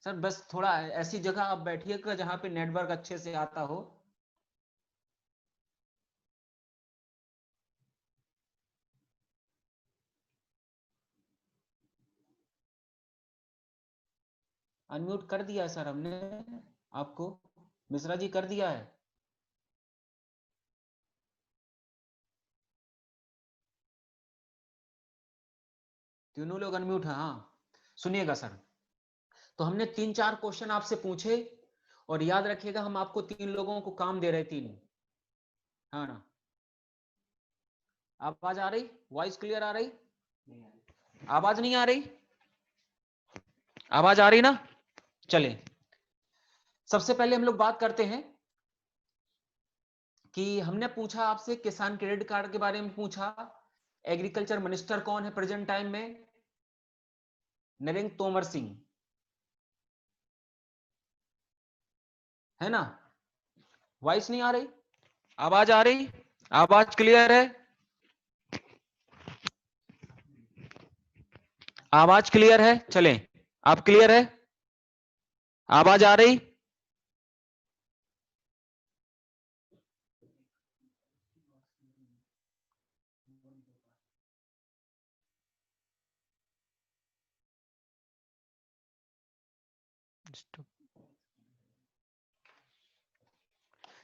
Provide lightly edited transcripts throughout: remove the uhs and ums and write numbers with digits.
Sir बस थोड़ा ऐसी जगह आप बैठिएगा जहां पे नेटवर्क अच्छे से आता हो। अनम्यूट कर दिया है सर हमने आपको, मिश्रा जी कर दिया है। तीनों लोग अनम्यूट हैं। हाँ सुनिएगा सर, तो हमने 3-4 क्वेश्चन आपसे पूछे और याद रखिएगा हम आपको 3 लोगों को काम दे रहे, तीनों। हाँ ना, आवाज आ रही, वॉइस क्लियर आ रही? आवाज नहीं आ रही? आवाज आ रही ना? चले, सबसे पहले हम लोग बात करते हैं कि हमने पूछा आपसे किसान क्रेडिट कार्ड के बारे में पूछा। एग्रीकल्चर मिनिस्टर कौन है प्रेजेंट टाइम में? नरेंद्र तोमर सिंह, है ना? वॉइस नहीं आ रही? आवाज आ रही? आवाज क्लियर है? आवाज क्लियर है? चलें, आप क्लियर है? आवाज आ रही?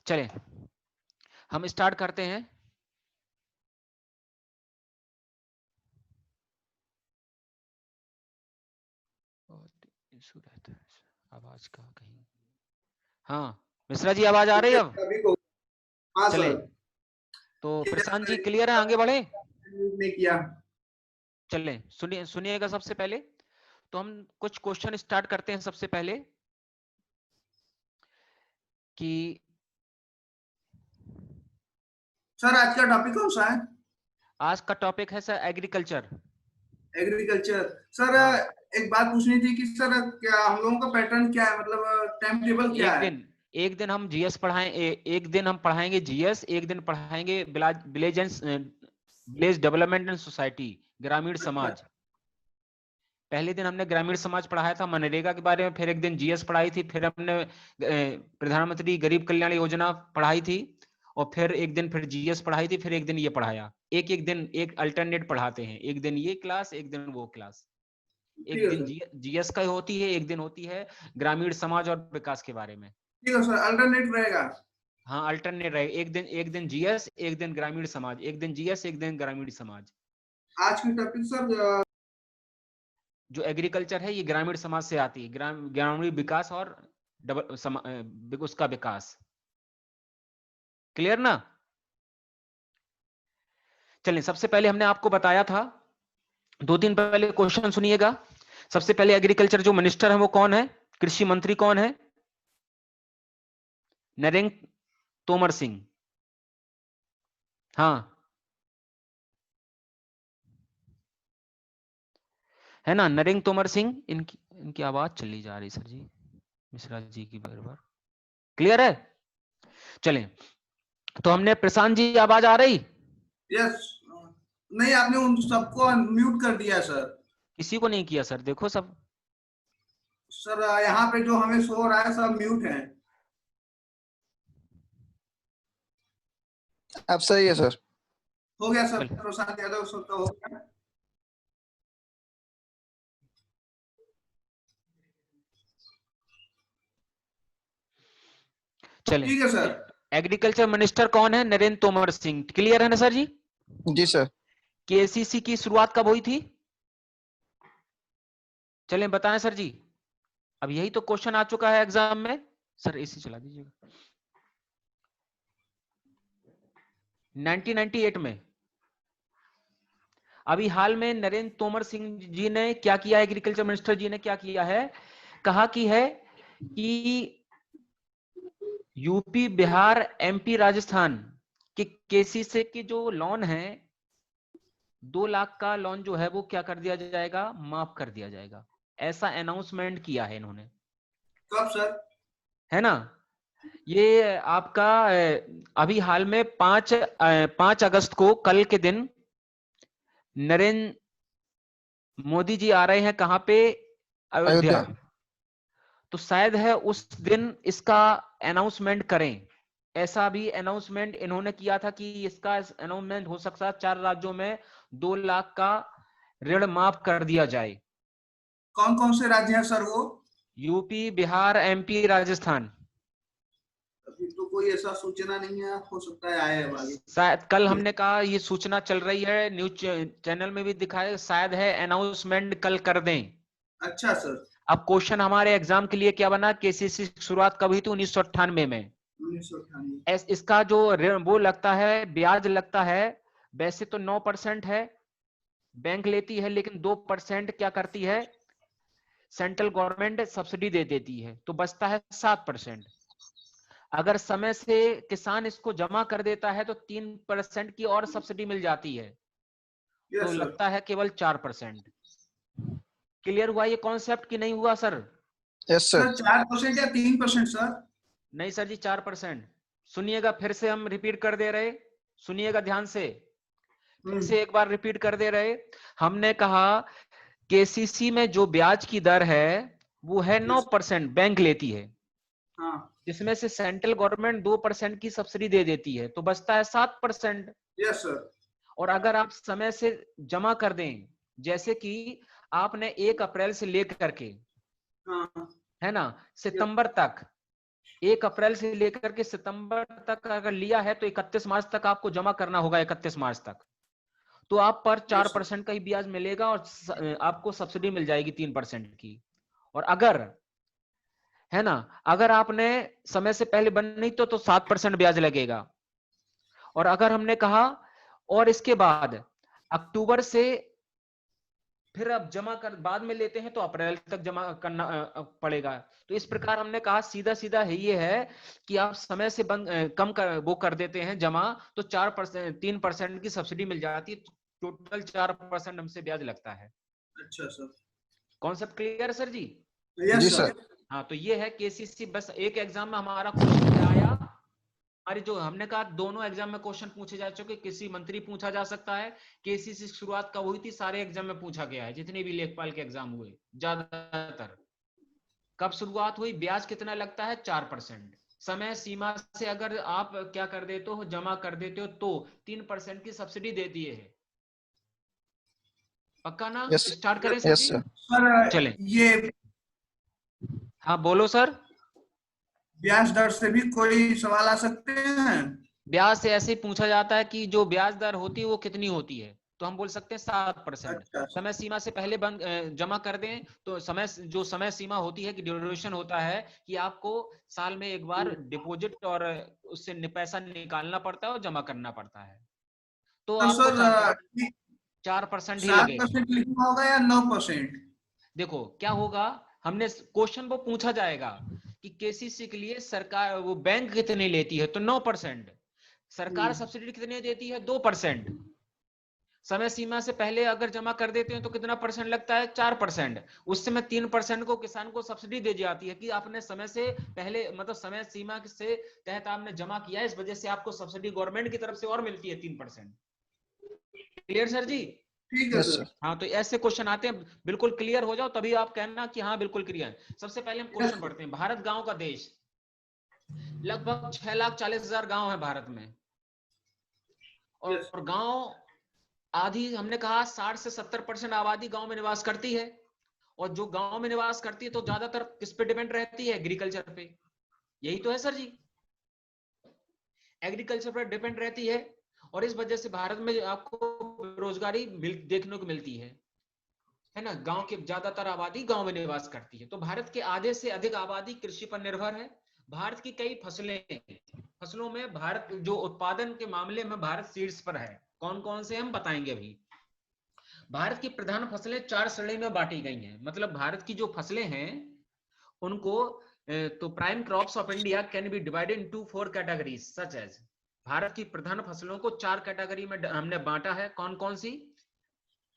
चलें, हम स्टार्ट करते हैं। इशू रहता है आवाज का कहीं। हाँ मिश्रा जी आवाज आ रही है अब? हाँ चले, सर। तो प्रशांत जी क्लियर है, आगे बढ़े? ने किया। चलें, सुनिए, सुनिएगा सबसे पहले तो हम कुछ क्वेश्चन स्टार्ट करते हैं। सबसे पहले कि सर आज का टॉपिक कौन सा है? आज का टॉपिक है सर एग्रीकल्चर। एग्रीकल्चर। सर हाँ, एक बात पूछनी थी कि सर क्या हम लोगों का पैटर्न क्या है, मतलब टाइम टेबल क्या एक है? दिन एक दिन हम जीएस पढ़ाएं, एक दिन हम पढ़ाएंगे जीएस, एक दिन पढ़ाएंगे village and village development and society, ग्रामीण अच्छा। समाज। पहले दिन हमने ग्रामीण समाज पढ़ाया था, मनरेगा के बारे में, फिर एक दिन जीएस पढ़ाई थी, फिर हमने प्रधानमंत्री गरीब कल्याण योजना पढ़ाई थी, और फिर एक दिन फिर जीएस पढ़ाई थी, फिर एक दिन ये पढ़ाया। एक एक दिन एक अल्टरनेट पढ़ाते हैं, एक दिन ये क्लास, एक दिन वो क्लास। ठीक एक है दिन सर। जीएस का होती है, एक दिन होती है ग्रामीण समाज और विकास के बारे में। ठीक है सर, अल्टरनेट रहेगा। हाँ अल्टरनेट रहे, एक दिन जीएस, एक दिन ग्रामीण समाज, एक दिन जीएस, एक दिन ग्रामीण समाज। आज की टॉपिक सर जो एग्रीकल्चर है ये ग्रामीण समाज से आती है, ग्रामीण विकास और उसका विकास। क्लियर ना? चलिए, सबसे पहले हमने आपको बताया था, 2-3 पहले क्वेश्चन सुनिएगा। सबसे पहले एग्रीकल्चर जो मिनिस्टर है वो कौन है, कृषि मंत्री कौन है? नरेंद्र तोमर सिंह। हाँ है ना, नरेंद्र तोमर सिंह। इनकी इनकी आवाज चली जा रही सर जी, मिश्रा जी की बार। क्लियर है? चलें, तो हमने, प्रशांत जी आवाज आ रही? यस। नहीं, आपने उन सबको म्यूट कर दिया सर। किसी को नहीं किया सर, देखो सब। सर यहाँ पे जो हमें शो हो रहा है सब म्यूट है। अब सही है सर। हो गया सर, चल प्रशांत यादव सर का हो गया। चलें, ठीक है सर। एग्रीकल्चर मिनिस्टर कौन है? नरेंद्र तोमर सिंह। क्लियर है ना सर जी? जी सर। केसीसी की शुरुआत कब हुई थी? चलें बताएं सर जी, अब यही तो क्वेश्चन आ चुका है एग्जाम में। सर एसी चला दीजिएगा। 1998 में। अभी हाल में नरेंद्र तोमर सिंह जी ने क्या किया, एग्रीकल्चर मिनिस्टर जी ने क्या किया है, कहा कि है कि यूपी, बिहार, एमपी, राजस्थान के केसीसी के जो लोन है, 2 लाख का लोन जो है वो क्या कर दिया जाएगा, माफ कर दिया जाएगा। ऐसा अनाउंसमेंट किया है इन्होंने, कब सर? है ना? ये आपका अभी हाल में 5 अगस्त को, कल के दिन नरेंद्र मोदी जी आ रहे हैं कहां पे, अयोध्या। अयोध्या। तो शायद है उस दिन इसका अनाउंसमेंट करें। ऐसा भी अनाउंसमेंट इन्होंने किया था कि इसका अनाउंसमेंट हो सकता है 4 राज्यों में 2 लाख का ऋण माफ कर दिया जाए। कौन कौन से राज्य हैं सर वो? UP, Bihar, MP, Rajasthan. अभी तो कोई ऐसा सूचना नहीं है, हो सकता है आए अब आगे। शायद कल हमने कहा ये सूचना चल रही है, न्यूज चैनल में भी दिखाया, शायद है अनाउंसमेंट कल कर दें। अच्छा सर। अब क्वेश्चन हमारे एग्जाम के लिए क्या बना, केसीसी की शुरुआत कब हुई थी? 1998 में। 1998। इसका जो वो लगता है, ब्याज लगता है, वैसे तो 9% है बैंक लेती है, लेकिन 2% क्या करती है, सेंट्रल गवर्नमेंट सब्सिडी दे देती है, तो बचता है 7%। अगर समय से किसान इसको जमा कर देता है तो 3% की और सब्सिडी मिल जाती है, तो यस सर। लगता है केवल 4%। क्लियर हुआ ये कॉन्सेप्ट कि नहीं हुआ सर? Yes sir. सर 4% या 3% सर? नहीं सर जी, 4%। सुनिएगा, फिर से हम रिपीट कर दे रहे, सुनिएगा ध्यान से, फिर से एक बार रिपीट कर दे रहे। हमने कहा केसीसी में जो ब्याज की दर है वो है 9%, बैंक लेती है, हाँ। जिसमें से सेंट्रल गवर्नमेंट 2% की सब्सिडी दे देती है, तो बचता है 7%। Yes sir. और अगर आप समय से जमा कर दें, जैसे कि आपने 1 अप्रैल से लेकर के, हाँ। है ना, सितंबर तक, 1 अप्रैल से लेकर के सितंबर तक अगर लिया है तो 31 मार्च तक आपको जमा करना होगा, 31 मार्च तक। तो आप पर 4% का ही ब्याज मिलेगा और आपको सब्सिडी मिल जाएगी 3% की। और अगर, है ना, अगर आपने समय से पहले बंद नहीं तो 7% ब्याज लगेगा। और अगर हमने कहा और इसके बाद अक्टूबर से फिर अब जमा कर बाद में लेते हैं तो अप्रैल तक जमा करना पड़ेगा। तो इस प्रकार हमने कहा सीधा सीधा है ये है कि आप समय से कम कर वो कर देते हैं जमा, तो 3% की सब्सिडी मिल जाती है, टोटल 4% हमसे ब्याज लगता है। अच्छा सर। कॉन्सेप्ट क्लियर है सर जी? यस जी सर। सर। हाँ, तो ये है केसीसी। बस एक एग्जाम में हमारा क्वेश्चन आया, हमारी जो हमने कहा दोनों एग्जाम में क्वेश्चन पूछे जा चुके, किसी मंत्री पूछा जा सकता है। केसीसी की शुरुआत कब हुई थी, सारे एग्जाम में पूछा गया है, जितने भी लेखपाल के एग्जाम हुए ज्यादातर। कब शुरुआत हुई, ब्याज कितना लगता है, 4%। समय सीमा से अगर आप क्या कर देते हो, जमा कर देते हो, तो 3% की सब्सिडी देती है। पक्का ना? यस स्टार्ट करें सर यस जी? सर। सर चलें। ये हाँ बोलो सर। ब्याज दर से भी कोई सवाल आ सकते हैं? ब्याज से ऐसे ही पूछा जाता है कि जो ब्याज दर होती है वो कितनी होती है, तो हम बोल सकते हैं 7%। अच्छा। समय सीमा से पहले जमा कर दें तो जो समय सीमा होती है कि ड्यूरेशन होता है कि आपको साल में एक बार डिपॉजिट और उससे पैसा निकालना पड़ता है और जमा करना पड़ता है, तो तो आपको सर 4% ही लगेगा। 7% लिखना होगा या 9%? देखो क्या होगा, हमने क्वेश्चन वो पूछा जाएगा कि केसीसी के लिए सरकार वो बैंक कितनी लेती है, तो 9%। सरकार सब्सिडी कितनी देती है, 2%। समय सीमा से पहले अगर जमा कर देते हैं तो कितना परसेंट लगता है, 4%। उससे में 3% को किसान को सब्सिडी दे जाती है कि आपने समय से पहले, मतलब समय सीमा से तहत आपने जमा किया है, इस वजह से आपको सब्सिडी गवर्नमेंट की तरफ से और मिलती है 3%। क्लियर सर जी? ठीक है यस सर। सर। हाँ, तो ऐसे क्वेश्चन आते हैं, बिल्कुल क्लियर हो जाओ तभी आप कहना कि हाँ बिल्कुल क्लियर है। सबसे पहले हम क्वेश्चन पढ़ते हैं। भारत गांव का देश, लगभग 6,40,000 गांव है भारत में, और गांव आधी, हमने कहा 60 से 70% आबादी गांव में निवास करती है। और जो गांव में निवास करती है तो ज्यादातर किस पे डिपेंड रहती है, एग्रीकल्चर पे। यही तो है सर जी, एग्रीकल्चर पर डिपेंड रहती है। और इस वजह से भारत में आपको बेरोजगारी देखने को मिलती है ना। गांव की ज्यादातर आबादी गांव में निवास करती है, तो भारत के आधे से अधिक आबादी कृषि पर निर्भर है। भारत की कई फसलों में भारत जो उत्पादन के मामले में भारत शीर्ष पर है। कौन कौन से हम बताएंगे अभी। भारत की प्रधान फसलें 4 श्रेणी में बांटी गई हैं, मतलब भारत की जो फसलें हैं उनको, तो prime crops of India can be divided into 4 categories such as. Bharat की प्रधान फसलों को 4 कैटेगरी में हमने बांटा है। कौन कौन सी?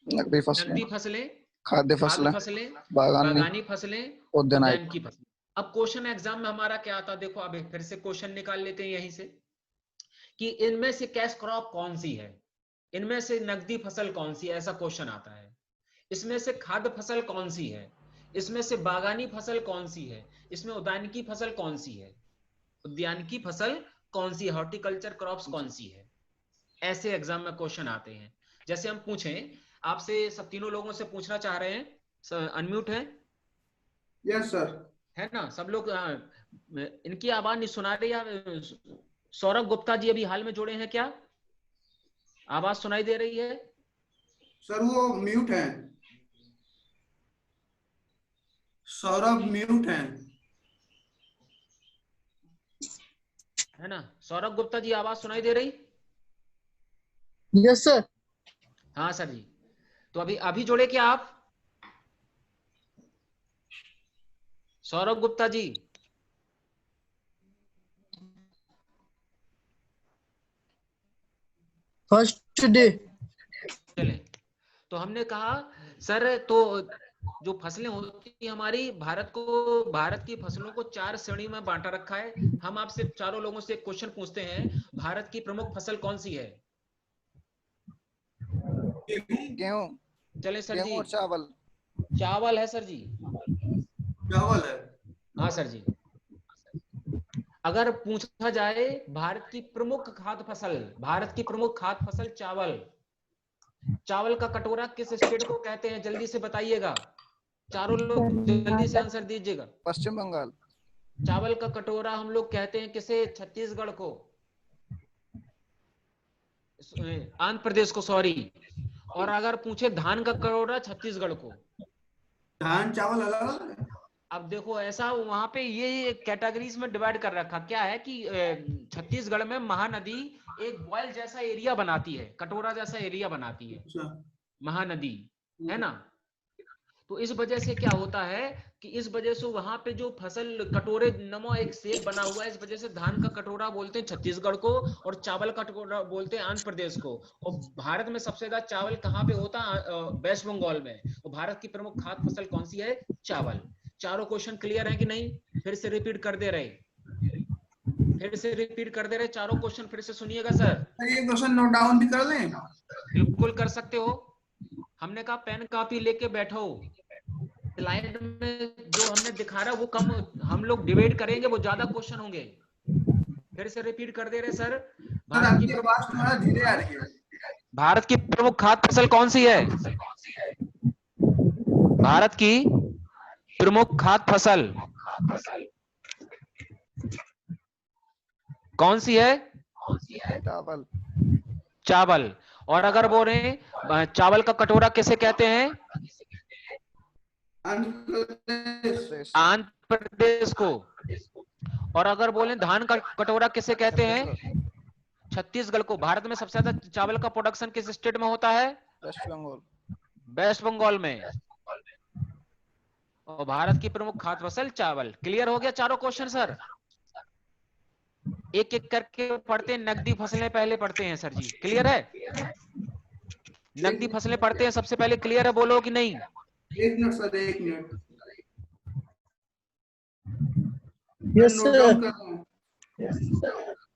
नकदी फसलें, नकदी फसलें, खाद्य खाद्य फसलें, फसलें, बागानी, बागानी फसलें, उद्यानिकी। उद्यान की फसलें। अब क्वेश्चन एग्जाम में हमारा क्या आता है, देखो अब फिर से क्वेश्चन निकाल लेते हैं यहीं से कि इनमें से कैश क्रॉप कौन सी है, इनमें से नकदी फसल कौन सी है, ऐसा क्वेश्चन आता है। इसमें से खाद्य फसल कौन सी है, इसमें से बागानी फसल कौन सी है, इसमें उद्यानिकी फसल कौन सी है, उद्यानिकी फसल कौन सी है, हॉर्टिकल्चर क्रॉप्स कौन सी है। ऐसे एग्जाम में क्वेश्चन आते हैं। जैसे हम पूछें आपसे, सब तीनों लोगों से पूछना चाह रहे हैं, अनम्यूट है? Yes sir. है ना सब लोग? इनकी आवाज नहीं सुना रही है। सौरभ गुप्ता जी अभी हाल में जुड़े हैं क्या? आवाज सुनाई दे रही है? सर वो म्यूट है, सौरभ म्यूट है ना? सौरभ गुप्ता जी आवाज सुनाई दे रही? Yes sir. हाँ सर जी। तो अभी अभी जुड़े क्या आप? Saurabh Gupta ji first day. चले। तो हमने कहा सर, तो जो फसलें होती है हमारी, भारत की फसलों को 4 श्रेणी में बांटा रखा है। हम आपसे चारों लोगों से एक क्वेश्चन पूछते हैं, भारत की प्रमुख फसल कौन सी है? गेहूं। चले सर गेहूं जी। और चावल। चावल है सर जी। चावल है। हाँ सर जी। अगर पूछा जाए भारत की प्रमुख खाद्य फसल, भारत की प्रमुख खाद्य फसल चावल, चावल का कटोरा किस स्टेट को कहते हैं? जल्दी से बताइएगा, चारों लोग जल्दी से आंसर दीजिएगा। पश्चिम बंगाल। चावल का कटोरा हम लोग कहते हैं किसे? छत्तीसगढ़ को, आंध्र प्रदेश को, सॉरी। और अगर पूछे धान का कटोरा, छत्तीसगढ़ को। धान चावल अलग अलग है। अब देखो ऐसा वहां पे ये कैटेगरीज में डिवाइड कर रखा। क्या है कि छत्तीसगढ़ में महानदी एक बॉयल जैसा एरिया बनाती है, कटोरा जैसा एरिया बनाती है अच्छा। महानदी, है ना? तो इस वजह से क्या होता है कि इस वजह से वहां पे जो फसल कटोरे नमा एक शेप बना हुआ है, इस वजह से धान का कटोरा बोलते हैं छत्तीसगढ़ को और चावल का कटोरा बोलते हैं आंध्र प्रदेश को। और भारत में सबसे ज्यादा चावल कहाँ पे होता है? वेस्ट बंगाल में। और भारत की प्रमुख खाद्य फसल कौन सी है? चावल। चारों क्वेश्चन क्लियर है कि नहीं? फिर से रिपीट कर दे रहे, चारों क्वेश्चन फिर से सुनिएगा सर। ये क्वेश्चन नोट डाउन भी कर लें? बिल्कुल कर सकते हो। हमने कहा पेन कॉपी लेके बैठो। स्लाइड में जो हमने दिखा रहा है वो कम हम लोग डिबेट करेंगे, वो ज्यादा क्वेश्चन होंगे। फिर से रिपीट कर दे रहे सर। भारत की आवाज थोड़ा धीरे आ रही है। भारत की प्रमुख खाद्य फसल कौन सी है? भारत की प्रमुख खाद्य फसल कौन सी है? चावल। चावल। और अगर बोल रहे हैं चावल का कटोरा किसे कहते हैं? आंध्र प्रदेश को। और अगर बोले धान का कटोरा किसे कहते हैं? छत्तीसगढ़ को। भारत में सबसे ज्यादा चावल का प्रोडक्शन किस स्टेट में होता है? वेस्ट बंगाल। वेस्ट बंगाल में। और भारत की प्रमुख खाद्य फसल चावल। क्लियर हो गया चारों क्वेश्चन सर? एक एक करके पढ़ते हैं। नकदी फसलें पहले पढ़ते हैं सर जी। क्लियर है? नकदी फसलें पढ़ते हैं सबसे पहले। क्लियर है? बोलो कि नहीं? एक मिनट सर, एक मिनट। Yes sir.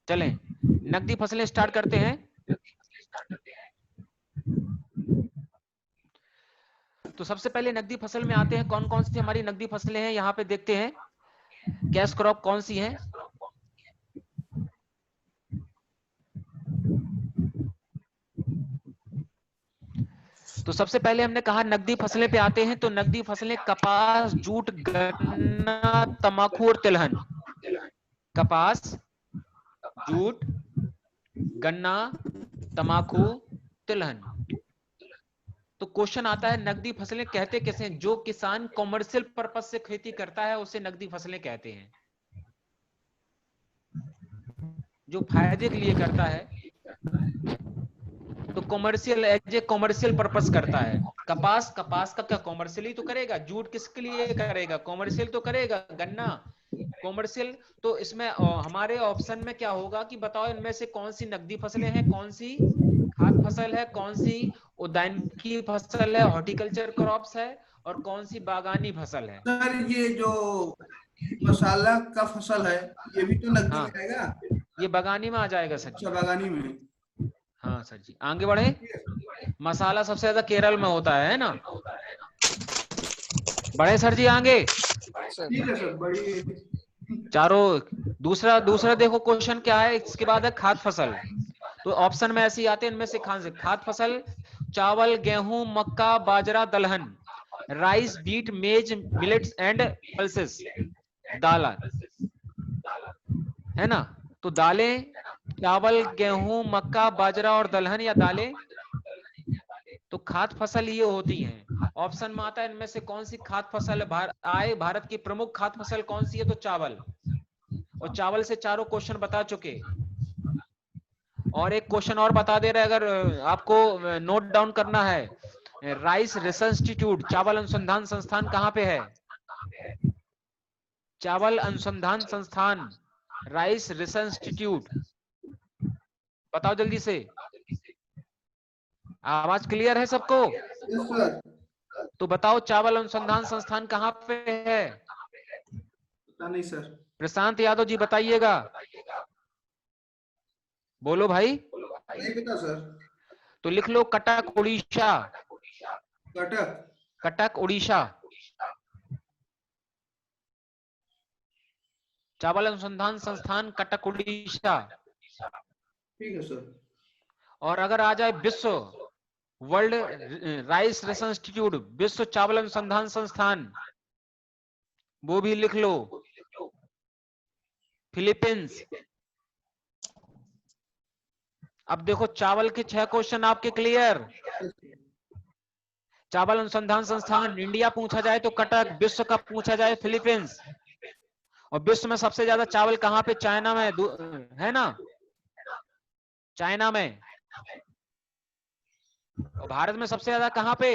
चलें नकदी फसलें स्टार्ट करते हैं। तो सबसे पहले नकदी फसल में आते हैं। कौन कौन सी हमारी नकदी फसलें हैं यहाँ पे देखते हैं। कैश क्रॉप कौन सी है? तो सबसे पहले हमने कहा नकदी फसलें पे आते हैं। तो नकदी फसलें कपास, जूट, गन्ना, तंबाकू और तिलहन। कपास, जूट, गन्ना, तंबाकू, तिलहन। तो क्वेश्चन आता है नकदी फसलें कहते किसे हैं? जो किसान कॉमर्शियल पर्पस से खेती करता है उसे नकदी फसलें कहते हैं। जो फायदे के लिए करता है तो commercial, as a commercial purpose करता है। कपास का क्या कॉमर्शियल ही तो करेगा। जूट किसके लिए करेगा? कॉमर्शियल तो करेगा। गन्ना कॉमर्शियल। तो इसमें हमारे ऑप्शन में क्या होगा कि बताओ इनमें से कौन सी नकदी फसलें हैं, कौन सी खाद्य फसल है, कौन सी उद्यानिकी फसल है, हॉर्टिकल्चर क्रॉप्स है, और कौन सी बागानी फसल है? सर ये जो मसाला का फसल है ये भी तो नकदी में आएगा? ये बागानी में आ जाएगा सर जी। अच्छा, बागानी में। हाँ सर जी। आगे बढ़े। मसाला सबसे ज्यादा केरल में होता है ना? बढ़े सर जी आगे। सर ठीक है सर, बढ़िया। चारों दूसरा देखो क्वेश्चन क्या है। इसके बाद है खाद्य फसल। तो ऑप्शन में ऐसे ही आते हैं, इनमें से खाद्य फसल चावल, गेहूं, मक्का, बाजरा, दलहन, राइस, बीट, मेज, मिलेट्स एंड पल्सेस। दाल है ना। तो दालें चावल, गेहूं, मक्का, बाजरा और दलहन या दालें। तो खाद्य फसल ये होती हैं। ऑप्शन में आता है इनमें से कौन सी खाद्य फसल भारत की प्रमुख खाद्य फसल कौन सी है। तो चावल। और चावल से चारों क्वेश्चन बता चुके। और एक क्वेश्चन और बता दे रहे, अगर आपको नोट डाउन करना है, राइस रिसर्च इंस्टीट्यूट चावल अनुसंधान संस्थान कहां पे है। चावल अनुसंधान संस्थान, राइस रिसर्च इंस्टीट्यूट, बताओ जल्दी से। आवाज क्लियर है सबको। Yes sir. तो बताओ चावल अनुसंधान संस्थान कहां पे है। पता नहीं सर। प्रशांत यादव जी बताइएगा। बोलो भाई। नहीं पता सर। तो लिख लो कटक उड़ीसा। कटक। कटक उड़ीसा। चावल अनुसंधान संस्थान कटक उड़ीसा। ठीक है सर। और अगर आ जाए विश्व, वर्ल्ड राइस रिसर्च इंस्टीट्यूट, विश्व चावल अनुसंधान संस्थान, वो भी लिख लो, फिलीपींस। अब देखो चावल के 6 क्वेश्चन आपके क्लियर। चावल अनुसंधान संस्थान इंडिया पूछा जाए तो कटक, विश्व का पूछा जाए फिलीपींस। और विश्व में सबसे ज्यादा चावल कहां पे, चाइना में है ना, चाइना में। और भारत में सबसे ज्यादा कहां पे।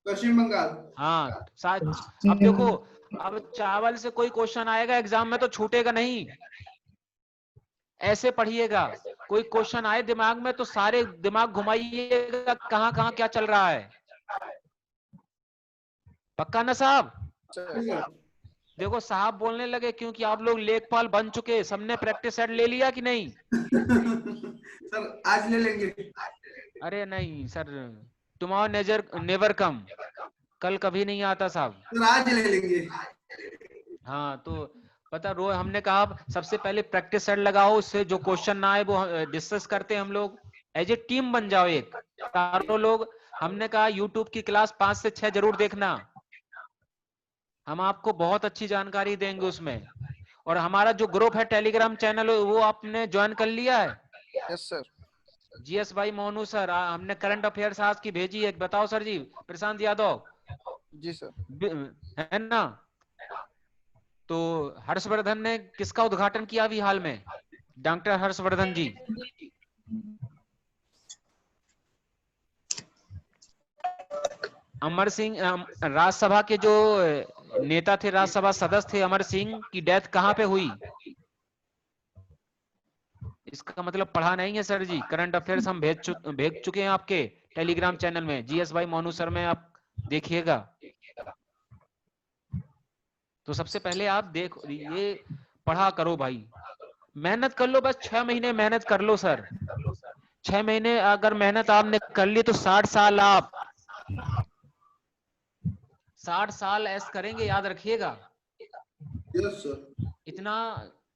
पश्चिम बंगाल। हाँ अब देखो, अब चावल से कोई क्वेश्चन आएगा एग्जाम में तो छूटेगा नहीं। ऐसे पढ़िएगा, कोई क्वेश्चन आए दिमाग में तो सारे दिमाग घुमाइएगा कहां कहां क्या चल रहा है। पक्का ना साहब। सर देखो साहब बोलने लगे क्योंकि आप लोग लेखपाल बन चुके, सबने प्रैक्टिस सेट ले लिया कि नहीं। सर आज ले लेंगे। अरे नहीं सर, टुमारो नेवर कम, कल कभी नहीं आता साहब। सर आज ले लेंगे। हाँ तो पता रोज हमने कहा सबसे पहले प्रैक्टिस सेट लगाओ, उससे जो क्वेश्चन ना आए वो डिस्कस करते हैं हम लोग। एज ए टीम बन जाओ एक, चारों लोग। हमने कहा यूट्यूब की क्लास 5 से 6 जरूर देखना, हम आपको बहुत अच्छी जानकारी देंगे उसमें। और हमारा जो ग्रुप है टेलीग्राम चैनल, वो आपने ज्वाइन कर लिया है। Yes sir. जीएस भाई मोनू सर, हमने करंट अफेयर्स आज की भेजी है, बताओ सर जी। प्रशांत यादव जी सर। है ना। तो हर्षवर्धन ने किसका उद्घाटन किया अभी हाल में, डॉक्टर हर्षवर्धन जी। अमर सिंह, राज्यसभा के जो नेता थे, राज्यसभा सदस्य थे, अमर सिंह की डेथ कहां पे हुई। इसका मतलब पढ़ा नहीं है सर जी। करंट अफेयर्स हम भेज चुके हैं आपके टेलीग्राम चैनल में, जीएस भाई मोनू सर में, आप देखिएगा। तो सबसे पहले आप देखो, ये पढ़ा करो भाई, मेहनत कर लो, बस 6 महीने मेहनत कर लो सर। 6 महीने अगर मेहनत आपने कर ली तो 60 साल आप 60 साल ऐसे करेंगे, याद रखिएगा। Yes sir. इतना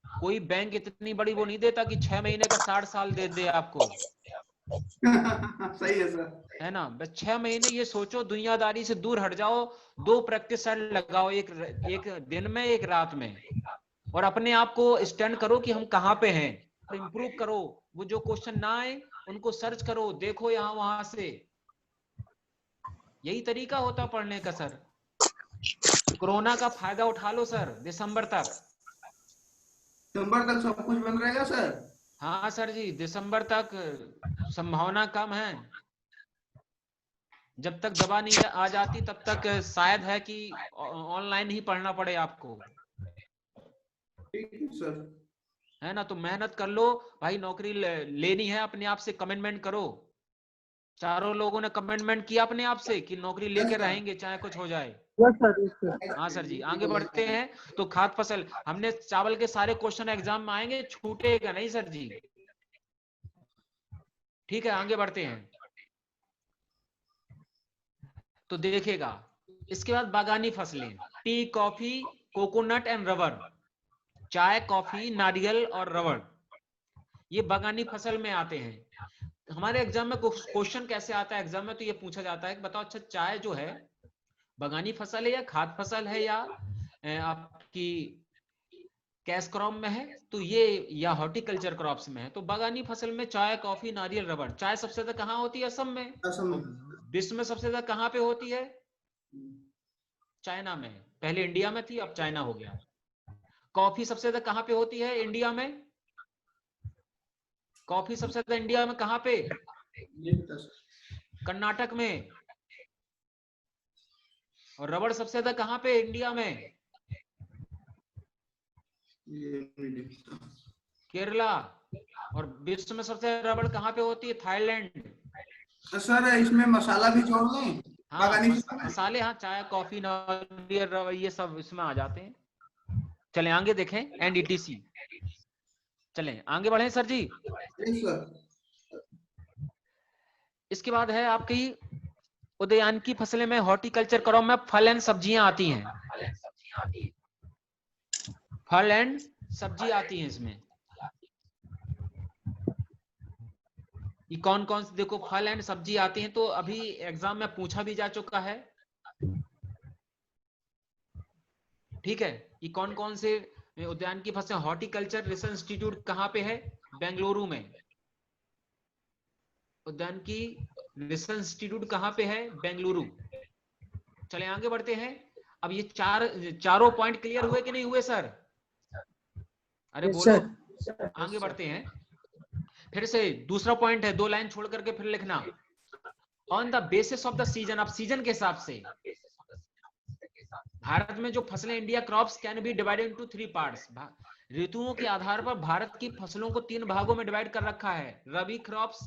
कोई बैंक इतनी बड़ी वो नहीं देता कि 6 महीने का 60 साल दे दे आपको, सही है सर। है ना। बस 6 महीने ये सोचो, दुनियादारी से दूर हट जाओ, 2 प्रैक्टिस सेट लगाओ, एक दिन में एक रात में, और अपने आप को स्टैंड करो कि हम कहाँ पे हैं, और इम्प्रूव करो। वो जो क्वेश्चन ना आए उनको सर्च करो, देखो यहाँ वहां से। यही तरीका होता पढ़ने का सर। कोरोना का फायदा उठा लो सर, दिसंबर तक। दिसंबर तक सब कुछ बंद रहेगा सर। हाँ सर जी, दिसंबर तक संभावना कम है। जब तक दवा नहीं आ जाती तब तक शायद है कि ऑनलाइन ही पढ़ना पड़े आपको, ठीक है सर। है ना। तो मेहनत कर लो भाई, नौकरी लेनी है, अपने आप से कमिटमेंट करो। चारों लोगों ने कमिटमेंट किया अपने आप से कि नौकरी लेके रहेंगे चाहे कुछ हो जाए। Yes sir, yes sir. हाँ सर जी, आगे बढ़ते हैं। तो खाद्य फसल, हमने चावल के सारे क्वेश्चन एग्जाम में आएंगे, छूटेगा नहीं सर जी। ठीक है, आगे बढ़ते हैं। तो देखेगा इसके बाद बागानी फसलें, T, coffee, coconut and rubber. चाय, कॉफी, नारियल और रबर, ये बागानी फसल में आते हैं। हमारे एग्जाम में क्वेश्चन कैसे आता है, एग्जाम में तो ये पूछा जाता है कि बताओ अच्छा चाय जो है बागानी फसल है या खाद्य फसल है या आपकी कैश क्रॉप में है, तो ये या हॉर्टिकल्चर क्रॉप्स में है। तो बागानी फसल में चाय, कॉफी, नारियल, रबर। चाय सबसे ज्यादा कहाँ होती है? असम में। असम में। विश्व में सबसे ज्यादा कहाँ पे होती है? चाइना में। पहले इंडिया में थी, अब चाइना हो गया। कॉफी सबसे ज्यादा कहाँ पे होती है? इंडिया में। कॉफी सबसे ज्यादा इंडिया में कहाँ पे? कर्नाटक में। और रबड़ सबसे ज्यादा कहाँ पे इंडिया में? केरला। और विश्व में सबसे ज्यादा रबड़ कहाँ पे होती है? थाईलैंड। सर इसमें मसाला भी जोड़ लें? हाँ बागानी मसाले, हाँ चाय, कॉफी, नारियल, रबड़, ये सब इसमें आ जाते हैं। चलें आगे देखें, एनडीटीसी। चलें आगे बढ़े सर जी। इसके बाद है आपकी उद्यान की फसलें में, हॉर्टिकल्चर क्रॉप में फल एंड सब्जियां आती हैं। फल एंड सब्जी आती हैं इसमें। ये कौन कौन से, देखो फल एंड सब्जी आती हैं, तो अभी एग्जाम में पूछा भी जा चुका है। ठीक है, ये कौन कौन से उद्यान की फसलें? हॉर्टिकल्चर रिसर्च इंस्टीट्यूट कहाँ पे है? बेंगलुरु में। उद्यान की रिसर्च इंस्टीट्यूट कहाँ पे है? बेंगलुरु। चले आगे बढ़ते हैं। अब ये चारों पॉइंट क्लियर हुए कि नहीं हुए सर? अरे Yes, बोलो। sir. आगे बढ़ते हैं। फिर से दूसरा पॉइंट है, 2 लाइन छोड़ करके फिर लिखना। On the basis of the season, अब सीजन के हिसाब से भारत में जो फसलें, India crops can be divided into 3 parts. ऋतुओं के आधार पर भारत की फसलों को 3 भागों में डिवाइड कर रखा है। रबी क्रॉप्स,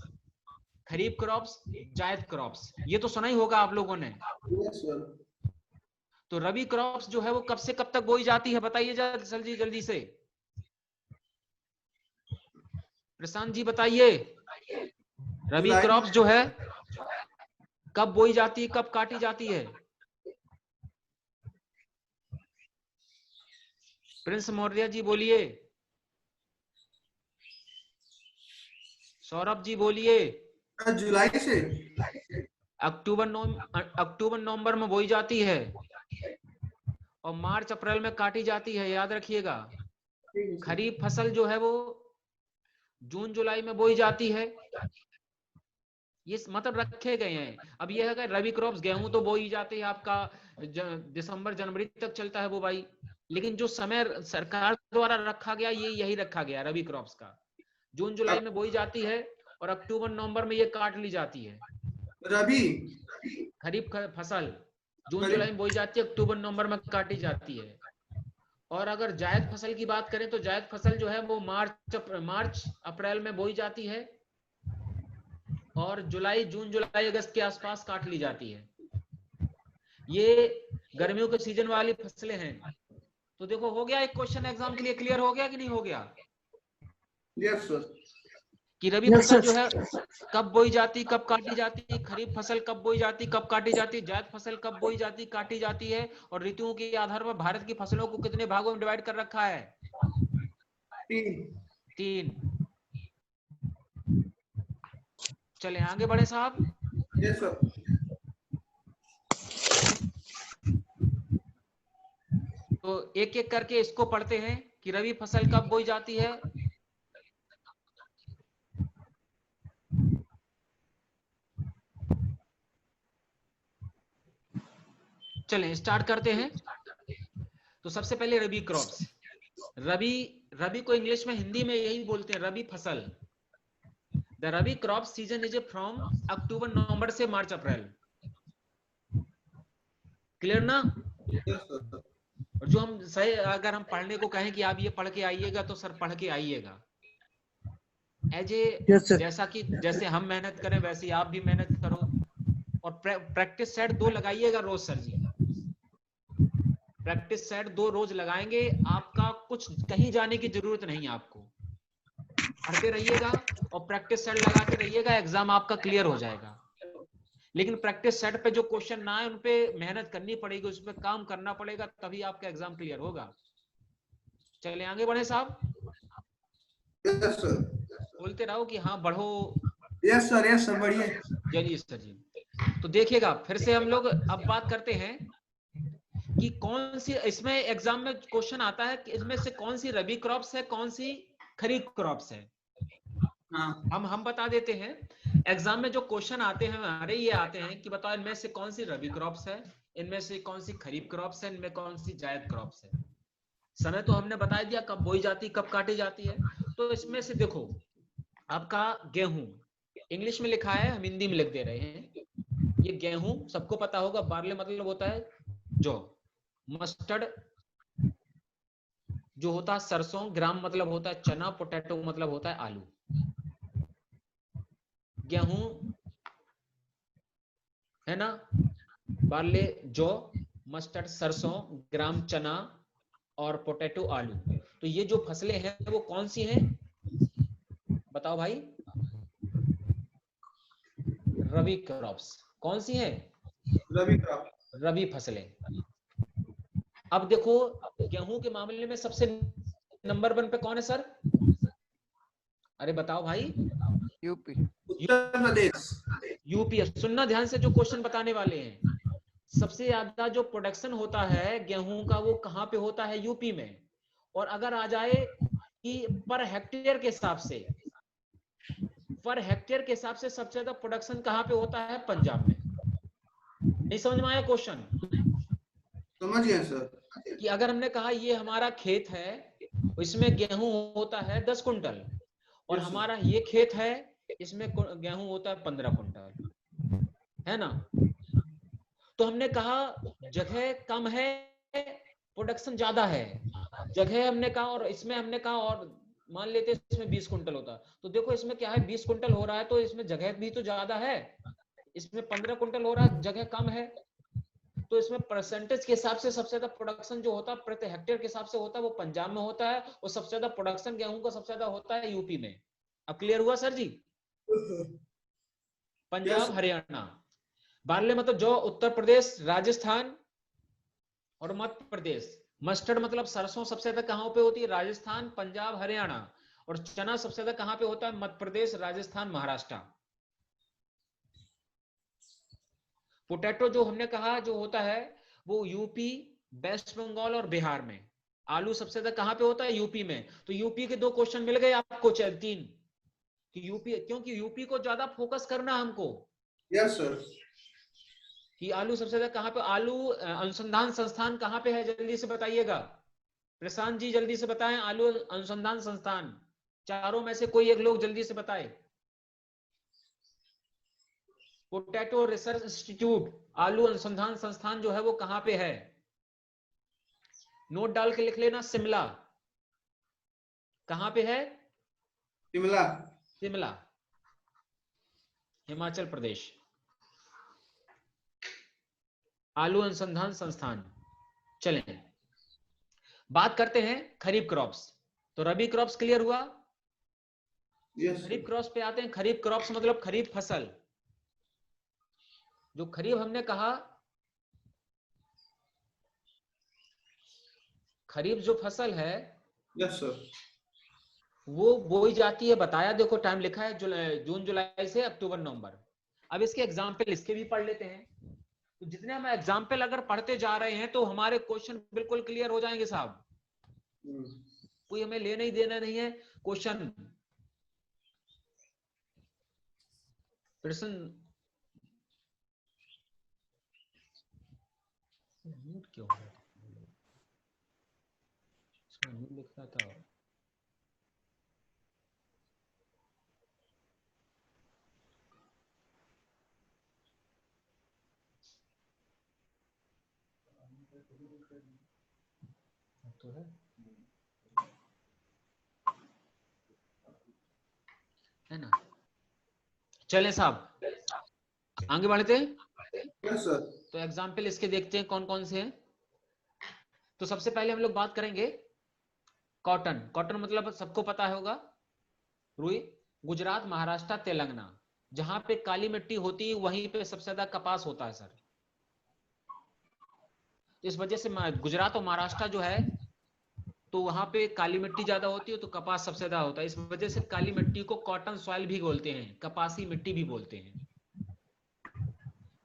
खरीफ क्रॉप्स, जायद क्रॉप्स। ये तो सुना ही होगा आप लोगों ने। तो रबी क्रॉप्स जो है वो कब से कब तक बोई जाती है? बताइए जल्दी जल्दी से। प्रशांत जी बताइए। रबी क्रॉप्स जो है कब बोई जाती है, कब काटी जाती है? प्रिंस मौर्य जी बोलिए। सौरभ जी बोलिए। जुलाई से। अक्टूबर नवंबर में बोई जाती है और मार्च अप्रैल में काटी जाती है, याद रखिएगा। खरीफ फसल जो है वो जून जुलाई में बोई जाती है। ये मतलब रखे गए हैं। अब ये है कि रबी क्रॉप्स, गेहूं तो बोई जाती है आपका दिसंबर जनवरी तक चलता है वो भाई। लेकिन जो समय सरकार द्वारा रखा गया ये यही रखा गया रबी क्रॉप्स का। जून जुलाई में बोई जाती है और अक्टूबर नवंबर में ये काट ली जाती है। रबी खरीफ फसल जून जुलाई में बोई जाती है, अक्टूबर नवंबर में काटी जाती है। और अगर जायद फसल की बात करें तो जायद फसल जो है वो मार्च अप्रैल में बोई जाती है और जून जुलाई अगस्त के आसपास काट ली जाती है। ये गर्मियों के सीजन वाली फसलें हैं। तो देखो हो गया एक क्वेश्चन एग्जाम के लिए क्लियर हो गया कि नहीं हो गया? Yes sir. कि रबी फसल जो है कब बोई जाती, कब काटी जाती, खरीफ फसल कब बोई जाती, कब काटी जाती, जायद फसल कब बोई जाती, काटी जाती है, और ऋतुओं के आधार पर भारत की फसलों को कितने भागों में डिवाइड कर रखा है? 3। चले आगे बढ़े साहब। Yes sir. तो एक एक करके इसको पढ़ते हैं कि रबी फसल कब बोई जाती है। चलें स्टार्ट करते हैं। तो सबसे पहले रबी क्रॉप्स। रबी को इंग्लिश में, हिंदी में यही बोलते हैं रबी फसल। The rabi crop season is from October November से मार्च अप्रैल। क्लियर ना? और जो हम सही, अगर हम पढ़ने को कहें कि आप ये पढ़ के आइएगा तो सर पढ़ के आइएगा एज ए, जैसे हम मेहनत करें वैसे ही आप भी मेहनत करो। और प्रैक्टिस सेट 2 लगाइएगा रोज सर जी। प्रैक्टिस सेट 2 रोज लगाएंगे, आपका कुछ कहीं जाने की जरूरत नहीं। आपको पढ़ते रहिएगा और प्रैक्टिस सेट लगाते रहिएगा, एग्जाम आपका क्लियर हो जाएगा। लेकिन प्रैक्टिस सेट पे जो क्वेश्चन ना है उन पे मेहनत करनी पड़ेगी, उस पर काम करना पड़ेगा, तभी आपका एग्जाम क्लियर होगा। चले आगे बढ़े साहब, यस सर, बोलते रहो कि हाँ बढ़ो। यस सर, बढ़िया। चलिए सर जी, तो देखिएगा फिर से हम लोग अब बात करते हैं कि कौन सी इसमें एग्जाम में क्वेश्चन आता है कि इसमें से कौन सी रबी क्रॉप्स है, कौन सी खरीफ क्रॉप्स है। हाँ हम बता देते हैं, एग्जाम में जो क्वेश्चन आते हैं हमारे ये आते हैं कि बताओ इनमें से कौन सी रबी क्रॉप्स है, इनमें से कौन सी खरीफ क्रॉप्स है, इनमें कौन सी जायद क्रॉप्स है। समय तो हमने बता दिया कब बोई जाती कब काटी जाती है। तो इसमें से देखो आपका गेहूं इंग्लिश में लिखा है, हम हिंदी में लिख दे रहे हैं। ये गेहूं सबको पता होगा, बार्ले मतलब होता है जौ, मस्टर्ड जो होता है सरसों, ग्राम मतलब होता है चना, पोटैटो मतलब होता है आलू। गेहूं है ना, बार्ले जौ, मस्टर्ड सरसों, ग्राम चना और पोटैटो आलू। तो ये जो फसलें हैं वो कौन सी हैं बताओ भाई, रबी क्रॉप्स। कौन सी हैं? रबी क्रॉप। रबी फसलें। अब देखो गेहूं के मामले में सबसे नंबर 1 पे कौन है सर? अरे बताओ भाई। यूपी। उत्तर प्रदेश। यूपी। सुनना ध्यान से, जो क्वेश्चन बताने वाले हैं, सबसे ज्यादा जो प्रोडक्शन होता है गेहूं का वो कहां पे होता है? यूपी में। और अगर आ जाए कि पर हेक्टेयर के हिसाब से, पर हेक्टेयर के हिसाब से सबसे ज्यादा प्रोडक्शन कहां पे होता है? पंजाब में। नहीं समझ में आया क्वेश्चन? समझ गए सर। कि अगर हमने कहा ये हमारा खेत है, इसमें गेहूं होता है 10 कुंटल, और Yes, sir. हमारा ये खेत है, इसमें गेहूं होता है 15 कुंटल, है ना। तो हमने कहा जगह कम है, प्रोडक्शन ज्यादा है। जगह हमने कहा, और इसमें हमने कहा, और मान लेते हैं इसमें 20 कुंटल होता, तो देखो इसमें क्या है, 20 कुंटल हो रहा है तो इसमें जगह भी तो ज्यादा है, इसमें 15 कुंटल हो रहा है, जगह कम है। तो इसमें परसेंटेज के हिसाब से सबसे ज्यादा प्रोडक्शन जो होता है प्रति हेक्टेयर के हिसाब से होता है वो पंजाब में होता है, और सबसे ज्यादा प्रोडक्शन गेहूं का सबसे ज्यादा होता है यूपी में। अब क्लियर हुआ सर जी? पंजाब, हरियाणा। बार्ले मतलब जो उत्तर प्रदेश, राजस्थान और मध्य प्रदेश। मस्टर्ड मतलब सरसों सबसे ज्यादा कहां पे होती है? राजस्थान, पंजाब, हरियाणा। और चना सबसे ज्यादा कहां पे होता है? मध्य प्रदेश, राजस्थान, महाराष्ट्र। पोटैटो जो हमने कहा जो होता है वो यूपी, वेस्ट बंगाल और बिहार में। आलू सबसे ज्यादा कहां पे होता है? यूपी में। तो यूपी के 2 क्वेश्चन मिल गए आपको, 3 कि यूपी, क्योंकि यूपी को ज्यादा फोकस करना हमको। Yes sir. कि आलू सबसे ज्यादा कहां पे, आलू अनुसंधान संस्थान कहां पे है? जल्दी से बताइएगा प्रशांत जी, जल्दी से बताएं। आलू अनुसंधान संस्थान, चारों में से कोई एक लोग जल्दी से बताए। पोटैटो रिसर्च इंस्टीट्यूट, आलू अनुसंधान संस्थान जो है वो कहां पे है? नोट डाल के लिख लेना, शिमला। कहां पे है? शिमला। शिमला, हिमाचल प्रदेश। आलू अनुसंधान संस्थान। चलें बात करते हैं खरीफ क्रॉप्स। तो रबी क्रॉप्स क्लियर हुआ। यस खरीफ क्रॉप्स पे आते हैं। खरीफ क्रॉप्स मतलब खरीफ फसल। जो खरीफ हमने कहा, खरीफ जो फसल है यस सर। वो बोई जाती है, बताया देखो टाइम लिखा है, जून जुलाई से अक्टूबर नवंबर। अब इसके एग्जाम्पल इसके भी पढ़ लेते हैं। तो जितने हम एग्जाम्पल अगर पढ़ते जा रहे हैं तो हमारे क्वेश्चन बिल्कुल क्लियर हो जाएंगे साहब। कोई हमें लेना ही देना नहीं है क्वेश्चन। प्रश्न म्यूट क्यों हो रहा था? इसमें म्यूट लिख रहा था। तो है ना। चलें साहब आगे बढ़ते हैं। Yes sir. तो एग्जाम्पल इसके देखते हैं कौन कौन से हैं। तो सबसे पहले हम लोग बात करेंगे कॉटन। कॉटन मतलब सबको पता होगा, रुई। गुजरात, महाराष्ट्र, तेलंगाना। जहां पे काली मिट्टी होती है वहीं पे सबसे ज्यादा कपास होता है सर। इस वजह से गुजरात और महाराष्ट्र जो है तो वहां पे काली मिट्टी ज्यादा होती है तो कपास सबसे ज्यादा होता है। इस वजह से काली मिट्टी को कॉटन सॉइल भी बोलते हैं, कपासी मिट्टी भी बोलते हैं।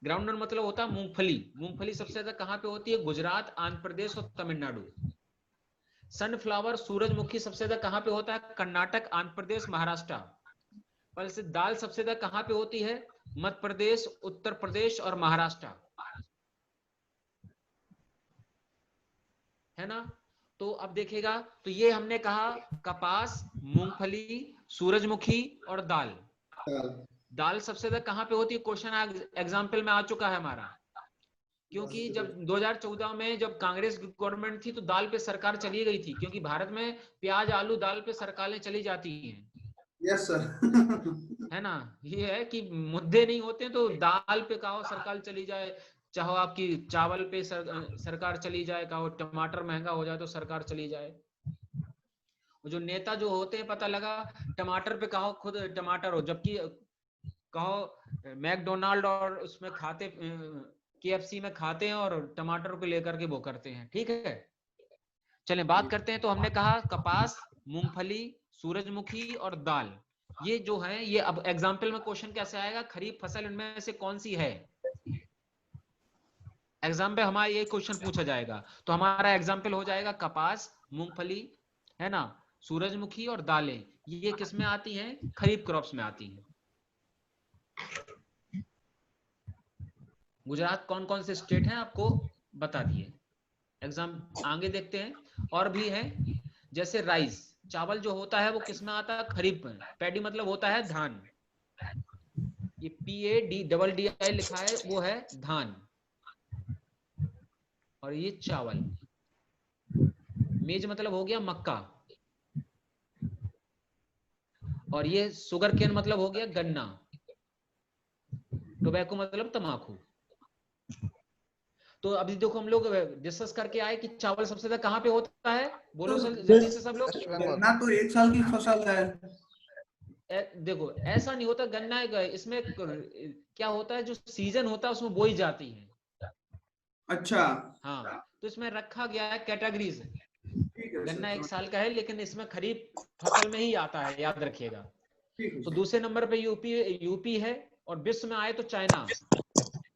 ग्राउंडनट मतलब होता है मूंगफली। मूंगफली सबसे ज्यादा कहां पे होती है? गुजरात, आंध्र प्रदेश और तमिलनाडु। सनफ्लावर, सूरजमुखी सबसे ज्यादा कहां पे होता है? कर्नाटक, आंध्र प्रदेश, महाराष्ट्र। पर से दाल सबसे ज्यादा कहां पे होती है? मध्य प्रदेश, उत्तर प्रदेश और महाराष्ट्र, है ना। तो अब देखिएगा, तो ये हमने कहा कपास, मूंगफली, सूरजमुखी और दाल। दाल सबसे ज्यादा कहां पे होती है? क्वेश्चन एग्जाम्पल में आ चुका है हमारा, क्योंकि जब 2014 में जब कांग्रेस गवर्नमेंट थी तो दाल पे सरकार चली गई थी, क्योंकि भारत में प्याज आलू दाल पे सरकारें चली जाती हैं। Yes sir. है ना। ये है कि मुद्दे नहीं होते तो दाल पे कहो सरकार चली जाए, चाहो आपकी चावल पे सरकार चली जाए, कहो टमाटर महंगा हो जाए तो सरकार चली जाए। जो नेता जो होते हैं, पता लगा टमाटर पे कहो खुद टमाटर हो, जबकि कहो मैकडोनाल्ड और उसमें खाते KFC में खाते हैं और टमाटर को लेकर के वो करते हैं। ठीक है, चलें बात करते हैं। तो हमने कहा कपास, मूंगफली, सूरजमुखी और दाल, ये जो है ये अब एग्जाम्पल में क्वेश्चन कैसे आएगा? खरीफ फसल इनमें से कौन सी है? एग्जाम पे हमारा ये क्वेश्चन पूछा जाएगा। तो हमारा एग्जाम्पल हो जाएगा कपास, मूंगफली, है ना, सूरजमुखी और दालें। ये किस में आती हैं? खरीफ क्रॉप्स में आती हैं। गुजरात कौन कौन से स्टेट हैं आपको बता दिए। एग्जाम आगे देखते हैं, और भी है। जैसे राइस, चावल जो होता है वो किस में आता है? खरीफ में। पैडी मतलब होता है धान, ये PADDI लिखा है वो है धान। और ये चावल। मेज मतलब हो गया मक्का। और ये शुगर केन मतलब हो गया गन्ना। टोबैको मतलब तंबाकू। तो अभी देखो हम लोग डिस्कस करके आए कि चावल सबसे ज्यादा कहां पे होता है? बोलो जल्दी से सब लोग। वेस्ट बंगाल। गन्ना तो 1 साल की फसल है। देखो ऐसा नहीं होता, गन्ना इसमें क्या होता है, जो सीजन होता है उसमें बोई जाती है। अच्छा, हाँ, तो इसमें रखा गया है कैटेगरीज। ठीक है गन्ना सर, 1 साल का है, लेकिन इसमें खरीफ फसल में ही आता है, याद रखिएगा। ठीक है तो सर। दूसरे नंबर पे यूपी है, और विश्व में आए तो चाइना।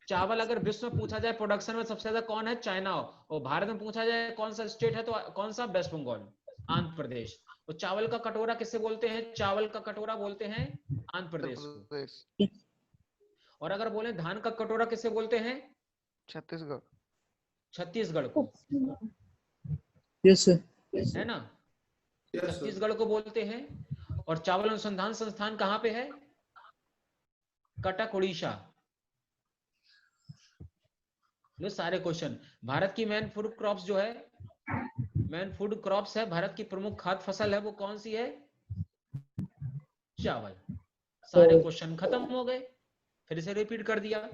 चावल अगर विश्व में पूछा जाए प्रोडक्शन में सबसे ज्यादा कौन है? चाइना। और भारत में पूछा जाए कौन सा स्टेट है तो कौन सा? वेस्ट बंगाल, आंध्र प्रदेश। तो चावल का कटोरा किसे बोलते हैं? चावल का कटोरा बोलते हैं आंध्र उत्तर प्रदेश को। प्रदेश। और अगर बोले धान का कटोरा किसे बोलते हैं? छत्तीसगढ़। छत्तीसगढ़ को, Yes, sir. है ना, यस सर। छत्तीसगढ़ को बोलते हैं। और चावल अनुसंधान संस्थान कहां पे है? कटक, उड़ीसा। लो सारे क्वेश्चन। भारत की मेन फूड क्रॉप्स जो है, मेन फूड क्रॉप्स है, भारत की प्रमुख खाद्य फसल है, वो कौन सी है? चावल। सारे क्वेश्चन खत्म हो गए, फिर से रिपीट कर दिया।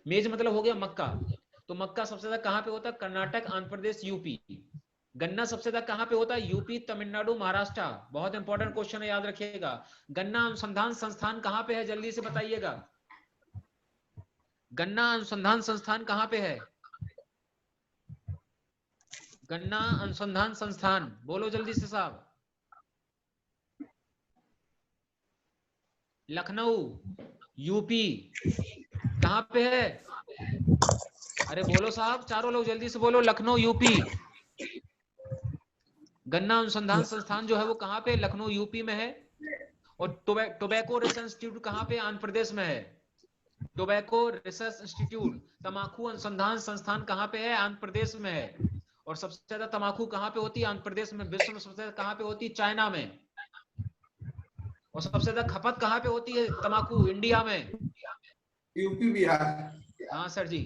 मेज मतलब हो गया मक्का। तो मक्का सबसे ज्यादा कहां पे होता है? कर्नाटक, आंध्र प्रदेश, यूपी। गन्ना सबसे ज्यादा कहां पे होता है? यूपी, तमिलनाडु, महाराष्ट्र। बहुत इंपॉर्टेंट क्वेश्चन है, याद रखिएगा। गन्ना अनुसंधान संस्थान कहां पे है? जल्दी से बताइएगा। गन्ना अनुसंधान संस्थान कहां पे है? गन्ना अनुसंधान संस्थान, बोलो जल्दी से साहब। लखनऊ, यूपी। कहां पे है? अरे बोलो साहब, चारों लोग जल्दी से बोलो। लखनऊ, यूपी। गन्ना अनुसंधान संस्थान जो है वो कहां पे? लखनऊ, यूपी में है। और टोबैको रिसर्च इंस्टीट्यूट कहां पे? आंध्र प्रदेश में है। टोबैको रिसर्च इंस्टीट्यूट, तंबाकू अनुसंधान संस्थान कहां पे है? आंध्र प्रदेश में है। और सबसे ज्यादा तंबाकू कहां पे होती है? आंध्र प्रदेश में। विश्व में सबसे ज्यादा कहां पे होती है? चाइना में। और सबसे ज्यादा खपत कहां पे होती है तंबाकू? इंडिया में। यूपी, बिहार। हाँ सर जी।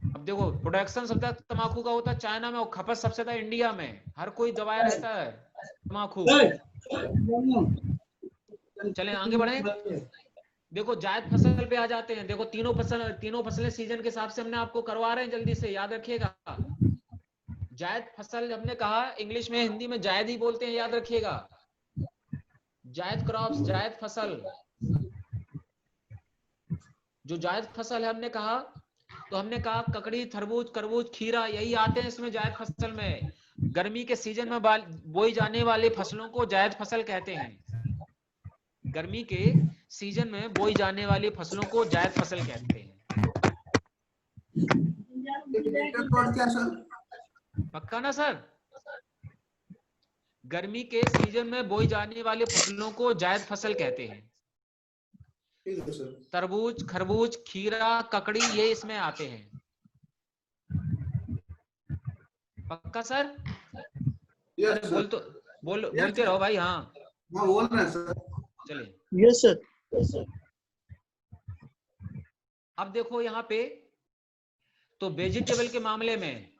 अब देखो, प्रोडक्शन सबसे ज्यादा तंबाकू का होता है चाइना में, और खपत सबसे ज्यादा इंडिया में। हर कोई दबाया रहता है तंबाकू। चलें आगे बढ़े। देखो जायद फसल पे आ जाते हैं। देखो तीनों फसलें सीजन के हिसाब से हमने आपको करवा रहे हैं, जल्दी से याद रखिएगा। जायद फसल हमने कहा, इंग्लिश में हिंदी में जायद ही बोलते हैं, याद रखिएगा। जायद क्रॉप्स, जायद फसल। जो जायद फसल है हमने कहा, तो हमने कहा ककड़ी, तरबूज, खरबूज, खीरा यही आते हैं इसमें जायद फसल में। गर्मी के सीजन में बोई जाने वाली फसलों को जायद फसल कहते हैं। गर्मी के सीजन में बोई जाने वाली फसलों को जायद फसल कहते हैं। और क्या सर? पक्का ना सर? गर्मी के सीजन में बोई जाने वाली फसलों को जायद फसल कहते हैं। ठीक है सर। तरबूज, खरबूज, खीरा, ककड़ी ये इसमें आते हैं। पक्का सर? यस अरे सर। बोलते रहो भाई। हाँ हाँ बोल रहे हैं सर। चलिए। Yes sir. अब देखो यहाँ पे, तो वेजिटेबल के मामले में,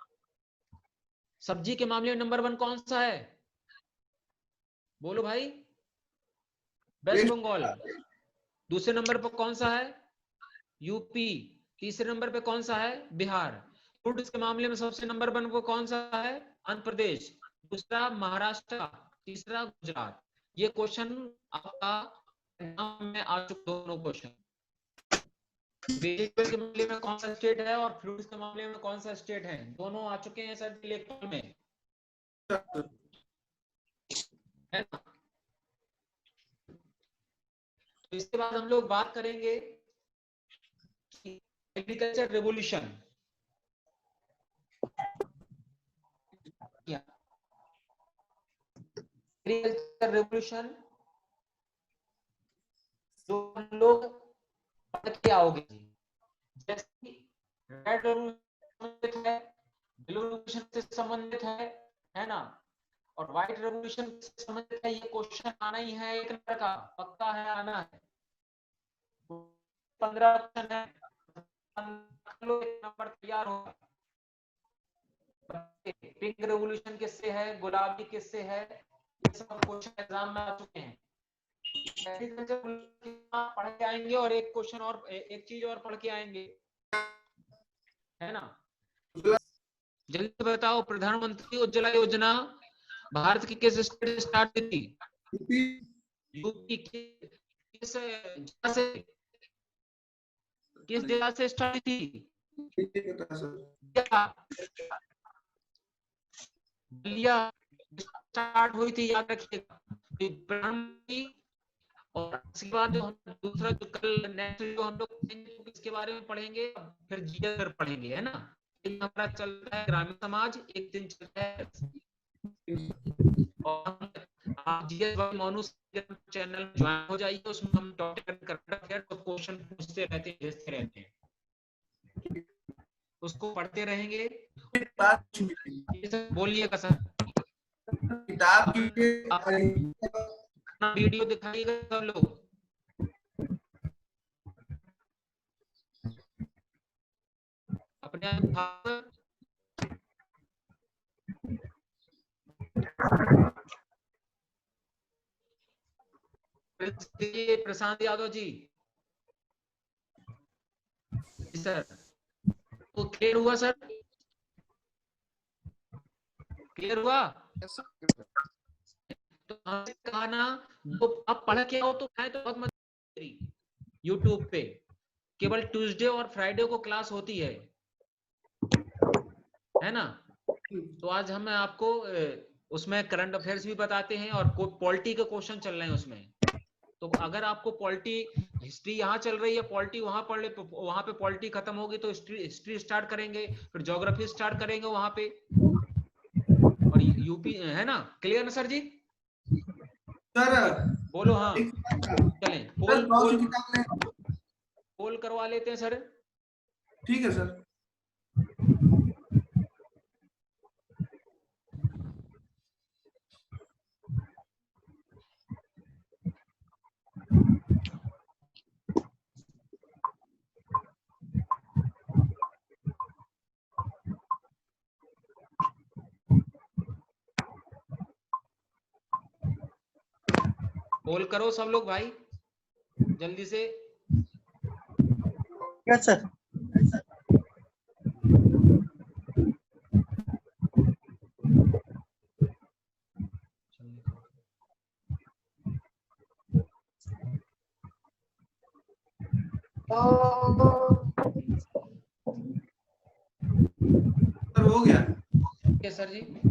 सब्जी के मामले में नंबर 1 कौन सा है? बोलो भाई। वेस्ट बंगाल। दूसरे नंबर पर कौन सा है? यूपी। तीसरे नंबर पे कौन सा है? बिहार। फ्रूट्स के मामले में सबसे नंबर 1 पर कौन सा है? आंध्र प्रदेश। दूसरा महाराष्ट्र, तीसरा गुजरात। ये क्वेश्चन आपका एग्जाम में आ चुके, दोनों क्वेश्चन। वेजिटेबल के मामले में कौन सा स्टेट है और फ्रूट्स के मामले में कौन सा स्टेट है, दोनों आ चुके हैं सर इलेक्ट्रॉन में, है ना? तो इसके बाद हम लोग बात करेंगे एग्रीकल्चर रेवोल्यूशन। एग्रीकल्चर रेवोल्यूशन जो हम लोग पढ़ के आओगे, जैसे रेड रेवोल्यूशन है, ब्लू रेवोल्यूशन से संबंधित है ना, और व्हाइट रेवोल्यूशन से संबंधित है। ये क्वेश्चन आना ही है, एक नंबर का पक्का है, आना है। 15 क्वेश्चन है, एक नंबर तैयार होगा। पिंक रेवोल्यूशन किससे है, गुलाबी किससे है, ये सब क्वेश्चन एग्जाम में आ चुके हैं। एग्रीकल्चर पढ़ के आएंगे और एक क्वेश्चन और, एक चीज और पढ़ के आएंगे, है ना? जल्दी बताओ, प्रधानमंत्री उज्ज्वला योजना भारत की किस स्टेट से स्टार्ट हुई थी? यूपी। किस जिला से स्टार्ट हुई थी? बलिया स्टार्ट हुई थी, याद रखिएगा। प्रधानमंत्री, और इसके बाद जो हम दूसरा जो कल नेक्स्ट जो हम लोग इसके बारे में पढ़ेंगे, फिर जीएस पढ़ेंगे, है ना? एक हमारा चलता है ग्रामीण समाज, एक दिन चलता है, और आप जीएस मोनू चैनल में ज्वाइन हो जाइए, उसमें हम टॉपिक करंट अफेयर तो क्वेश्चन पूछते रहते हैं, भेजते रहते हैं, उसको पढ़ते रहेंगे। बोलिएगा सर। अपना वीडियो दिखाइएगा सब लोग। अपने प्रशांत यादव जी, सर तो क्लियर हुआ सर? क्लियर हुआ? Yes sir. तो हमने कहा ना, जो आप पढ़ के आओ तो मैं तो बहुत मत, यूट्यूब पे केवल ट्यूसडे और फ्राइडे को क्लास होती है ना? तो आज हम आपको उसमें करंट अफेयर्स भी बताते हैं और पॉलिटी के क्वेश्चन चल रहे हैं उसमें। तो अगर आपको पॉलिटी, हिस्ट्री यहाँ चल रही है, पॉलिटी वहां पढ़ ले, वहां पे पॉलिटी खत्म होगी तो हिस्ट्री स्टार्ट करेंगे, फिर ज्योग्राफी स्टार्ट करेंगे वहां पे, और यूपी, है ना? क्लियर ना सर जी? सर बोलो। हाँ चलें, पोल करवा लेते हैं सर। ठीक है सर। पोल करो सब लोग भाई, जल्दी से। Yes sir. सर हो गया। ठीक है सर जी।